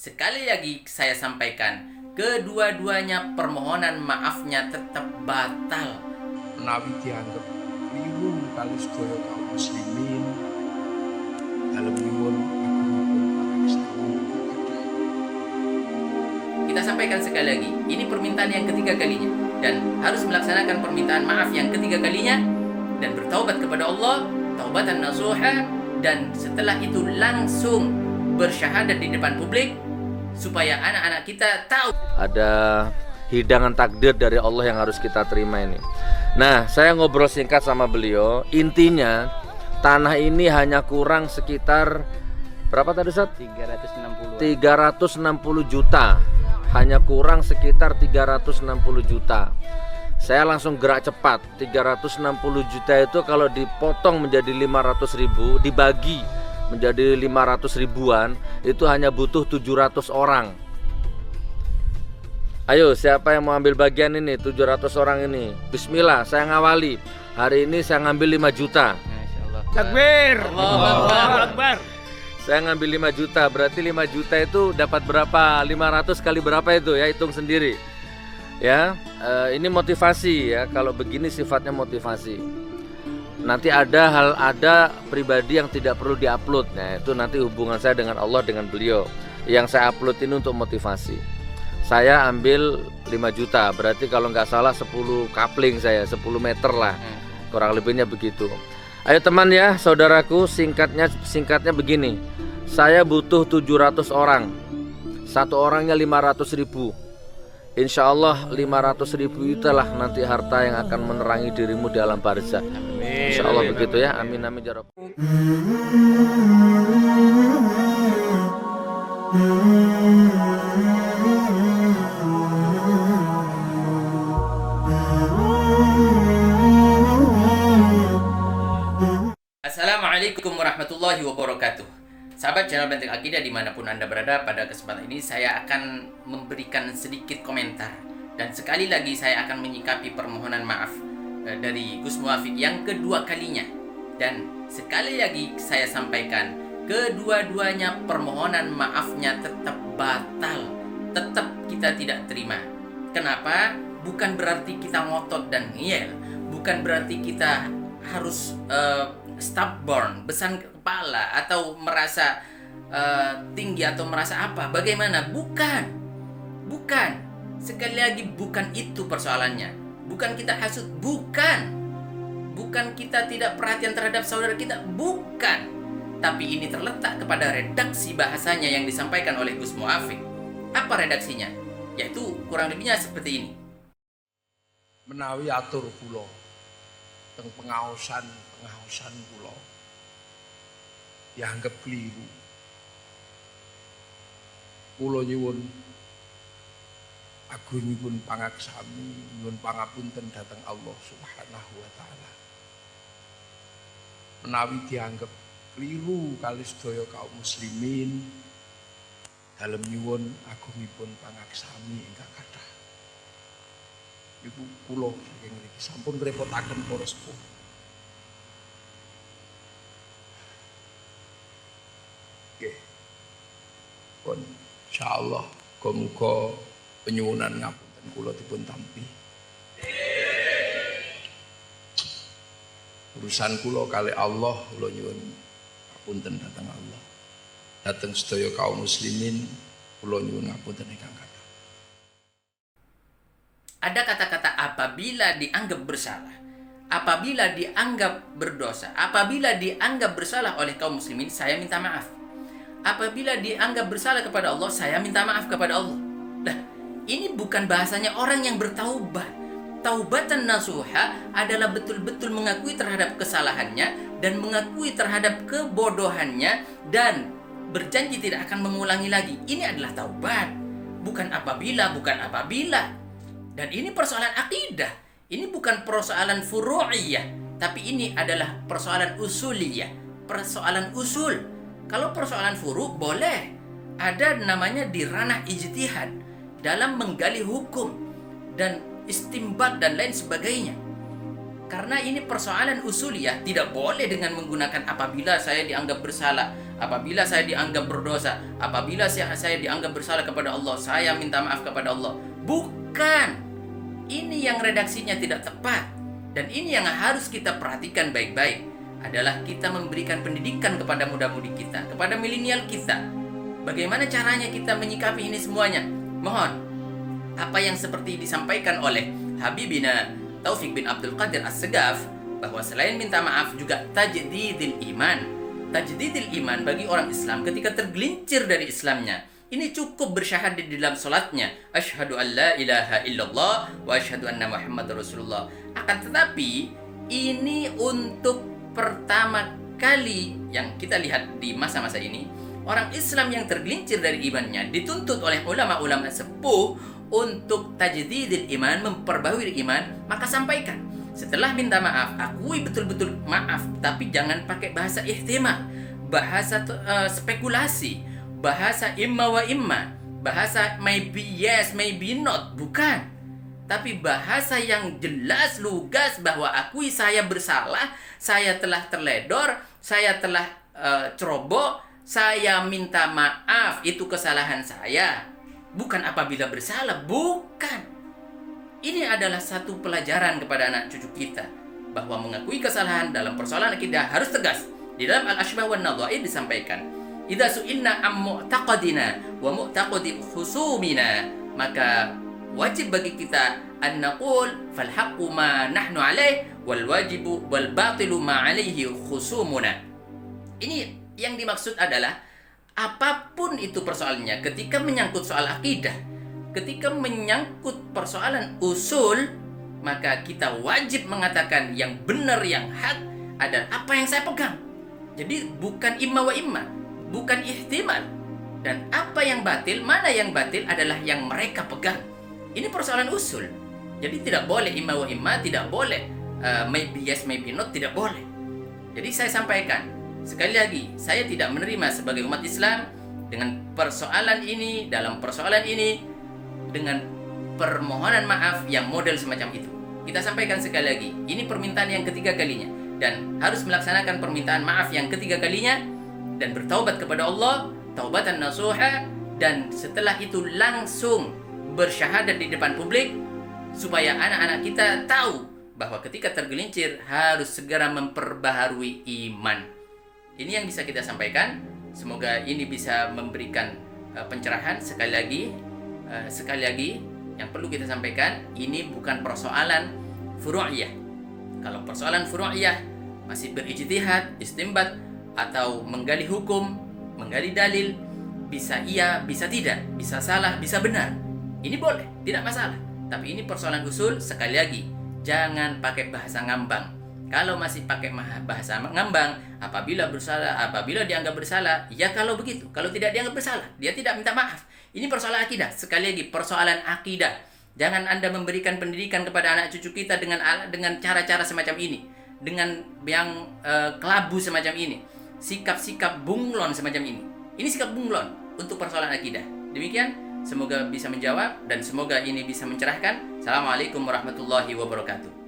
sekali lagi saya sampaikan, kedua-duanya permohonan maafnya tetap batal. Menawi dianggap keliru kali sedaya kaum muslimin dalam nyuwun agungipun pangaksami. Kita sampaikan sekali lagi, ini permintaan yang ketiga kalinya, dan harus melaksanakan permintaan maaf yang ketiga kalinya dan bertaubat kepada Allah, taubatan nasuha, dan setelah itu langsung bersyahadat di depan publik supaya anak-anak kita tahu ada hidangan takdir dari Allah yang harus kita terima ini. Nah, saya ngobrol singkat sama beliau. Intinya tanah ini hanya kurang sekitar berapa tadi Ustaz? 360 juta. Hanya kurang sekitar 360 juta. Saya langsung gerak cepat. 360 juta itu kalau dipotong menjadi 500 ribu, dibagi menjadi 500 ribuan, itu hanya butuh 700 orang. Ayo, siapa yang mau ambil bagian ini? 700 orang ini. Bismillah, saya ngawali. Hari ini saya ngambil 5 juta. Takbir. Allahu Akbar. Saya ngambil 5 juta, berarti 5 juta itu dapat berapa? 500 kali berapa itu ya, hitung sendiri. Ya, ini motivasi ya. Kalau begini sifatnya motivasi. Nanti ada pribadi yang tidak perlu diupload. Nah, itu nanti hubungan saya dengan Allah, dengan beliau. Yang saya upload ini untuk motivasi. Saya ambil 5 juta, berarti kalau nggak salah 10 kapling saya, 10 meter lah. Kurang lebihnya begitu. Ayo teman ya, saudaraku, singkatnya begini. Saya butuh 700 orang. Satu orangnya 500 ribu. Insya Allah 500 ribu itulah nanti harta yang akan menerangi dirimu di alam barzah. Insya Allah begitu ya. Amin amin ya Rabb. Assalamualaikum warahmatullahi wabarakatuh. Sahabat channel Benteng Akidah dimanapun Anda berada, pada kesempatan ini saya akan memberikan sedikit komentar. Dan sekali lagi saya akan menyikapi permohonan maaf dari Gus Muafiq yang kedua kalinya. Dan sekali lagi saya sampaikan, kedua-duanya permohonan maafnya tetap batal. Tetap kita tidak terima. Kenapa? Bukan berarti kita ngotot dan ngeyel. Bukan berarti kita harus stubborn, besan kepala, atau merasa tinggi atau merasa apa, bagaimana. Bukan. Sekali lagi, bukan itu persoalannya. Bukan kita hasut, bukan kita tidak perhatian terhadap saudara kita, bukan. Tapi ini terletak kepada redaksi bahasanya yang disampaikan oleh Gus Muafiq. Apa redaksinya? Yaitu kurang lebihnya seperti ini. Menawi atur kula teng pengaosan kula dianggap keliru. Kula nyuwun agungipun pangaksami, nyuwun pangapunten dhateng Allah Subhanahu wa taala. Menawi dianggap keliru kali sedaya kaum muslimin dalam nyuwun agungipun pangaksami ingkang kathah. Ibu kula saking mriki sampun ngrepotaken para sepuh. Nggih. Pun insyaallah muga penyuwunan ngapunten kula dipun tampi. Urusan kula kali Allah, kula nyuwun ngapunten dhateng Allah. Dhateng sedaya kaum muslimin kula nyuwun ngapunten ingkang kathah. Ada kata-kata apabila dianggap bersalah, apabila dianggap berdosa, apabila dianggap bersalah oleh kaum muslimin, saya minta maaf. Apabila dianggap bersalah kepada Allah, saya minta maaf kepada Allah. Nah, ini bukan bahasanya orang yang bertaubat. Taubatan nasuha adalah betul-betul mengakui terhadap kesalahannya dan mengakui terhadap kebodohannya dan berjanji tidak akan mengulangi lagi. Ini adalah taubat, bukan apabila. Dan ini persoalan akidah. Ini bukan persoalan furu'iyah, tapi ini adalah persoalan usuliyah, persoalan usul. Kalau persoalan furu' boleh. Ada namanya di ranah ijtihad dalam menggali hukum dan istimbat dan lain sebagainya. Karena ini persoalan usuliyah, tidak boleh dengan menggunakan apabila saya dianggap bersalah, apabila saya dianggap berdosa, apabila saya dianggap bersalah kepada Allah, saya minta maaf kepada Allah. Bukan. Ini yang redaksinya tidak tepat. Dan ini yang harus kita perhatikan baik-baik, adalah kita memberikan pendidikan kepada muda-mudi kita, kepada milenial kita. Bagaimana caranya kita menyikapi ini semuanya? Mohon, apa yang seperti disampaikan oleh Habibina Taufik bin Abdul Qadir As-Segaf, bahwa selain minta maaf juga tajdidil iman. Tajdidil iman bagi orang Islam ketika tergelincir dari Islamnya, ini cukup bersyahadat di dalam solatnya, asyhadu an la ilaha illallah wa asyhadu anna Muhammadar Rasulullah. Akan tetapi ini untuk pertama kali yang kita lihat di masa-masa ini, orang Islam yang tergelincir dari imannya dituntut oleh ulama-ulama sepuh untuk tajdidil iman, memperbaharui iman. Maka sampaikan, setelah minta maaf, akui betul-betul maaf, tapi jangan pakai bahasa ihtimal, bahasa spekulasi, bahasa imma wa imma, bahasa maybe yes, maybe not. Bukan. Tapi bahasa yang jelas, lugas, bahwa akui saya bersalah, saya telah terledor, saya telah ceroboh, saya minta maaf, itu kesalahan saya. Bukan apabila bersalah, bukan. Ini adalah satu pelajaran kepada anak cucu kita, bahwa mengakui kesalahan dalam persoalan akidah harus tegas. Di dalam Al-Ashbah wan Nadhair disampaikan, idza su'ilna am mu'taqadina wa mu'taqadi khusumina, maka wajib bagi kita an naqul fal haqqu ma nahnu alaih wal wajibu wal batilu ma alaihi khusumuna. Ini yang dimaksud adalah apapun itu persoalannya, ketika menyangkut soal akidah, ketika menyangkut persoalan usul, maka kita wajib mengatakan yang benar, yang hak adalah apa yang saya pegang. Jadi bukan imma wa imma, bukan ihtimal. Dan apa yang batil, mana yang batil adalah yang mereka pegang. Ini persoalan usul. Jadi tidak boleh imma wa imma, tidak boleh maybe yes, maybe not, tidak boleh. Jadi saya sampaikan, sekali lagi, saya tidak menerima sebagai umat Islam dengan persoalan ini, dalam persoalan ini, dengan permohonan maaf yang model semacam itu. Kita sampaikan sekali lagi, ini permintaan yang ketiga kalinya, dan harus melaksanakan permintaan maaf yang ketiga kalinya, dan bertaubat kepada Allah, taubatan nasuha, dan setelah itu langsung bersyahadat di depan publik, supaya anak-anak kita tahu bahwa ketika tergelincir harus segera memperbaharui iman. Ini yang bisa kita sampaikan. Semoga ini bisa memberikan pencerahan. Sekali lagi yang perlu kita sampaikan, ini bukan persoalan furu'iyah. Kalau persoalan furu'iyah masih berijtihad, istinbat, atau menggali hukum, menggali dalil, bisa iya, bisa tidak, bisa salah, bisa benar, ini boleh, tidak masalah. Tapi ini persoalan usul. Sekali lagi, jangan pakai bahasa ngambang. Kalau masih pakai bahasa ngambang, apabila bersalah, apabila dianggap bersalah, ya kalau begitu. Kalau tidak dianggap bersalah, dia tidak minta maaf. Ini persoalan akidah. Sekali lagi, persoalan akidah. Jangan Anda memberikan pendidikan kepada anak cucu kita dengan cara-cara semacam ini, dengan yang kelabu semacam ini, sikap-sikap bunglon semacam ini. Ini sikap bunglon untuk persoalan akidah. Demikian, semoga bisa menjawab dan semoga ini bisa mencerahkan. Assalamualaikum warahmatullahi wabarakatuh.